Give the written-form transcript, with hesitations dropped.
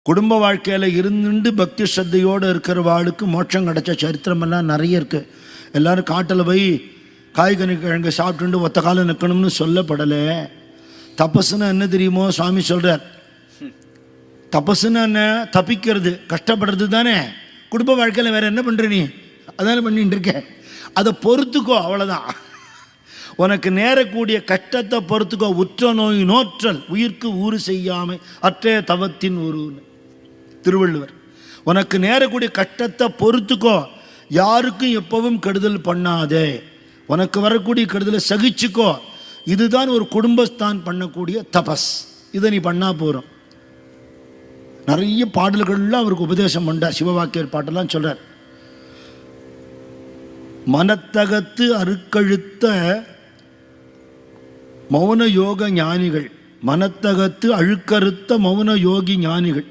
குடும்ப வாழ்க்கையில் இருந்துட்டு பக்தி ஸ்ரத்தையோடு இருக்கிறவாளுக்கு மோட்சம் கிடைச்ச சரித்திரமெல்லாம் நிறைய இருக்குது. எல்லோரும் காட்டில் போய் காய்கனி கிழங்கு சாப்பிட்டுட்டு ஒத்த காலம் நிற்கணும்னு சொல்லப்படலை. தபஸ்ன்னு என்ன தெரியுமோ சுவாமி சொல்கிறார். தபஸ்ன்னு என்ன? தப்பிக்கிறது, கஷ்டப்படுறது தானே. குடும்ப வாழ்க்கையில் வேறு என்ன பண்ணுற நீ? அதானே பண்ணிட்டு இருக்க. அதை பொறுத்துக்கோ, அவ்வளோதான். உனக்கு நேரக்கூடிய கஷ்டத்தை பொறுத்துக்கோ. உற்ற நோய் நோற்றல் உயிர்க்கு ஊறு செய்யாமை அற்றே தவத்தின் ஊருன்னு திருவள்ளுவர். உனக்கு நேரக்கூடிய கஷ்டத்தை பொறுத்துக்கோ. யாருக்கும் எப்பவும் கெடுதல் பண்ணாதே. உனக்கு வரக்கூடிய கெடுதலை சகிச்சுக்கோ. இதுதான் ஒரு குடும்பஸ்தான் பண்ணக்கூடிய தபஸ். இதை நீ பண்ணா போகிறோம். நிறைய பாடல்கள்லாம் அவருக்கு உபதேசம் பண்ணார். சிவவாக்கியர் பாட்டெல்லாம் சொல்றார். மனத்தகத்து அருக்கழுத்த மௌன யோக ஞானிகள், மனத்தகத்து அழுக்கறுத்த மௌன யோகி ஞானிகள்,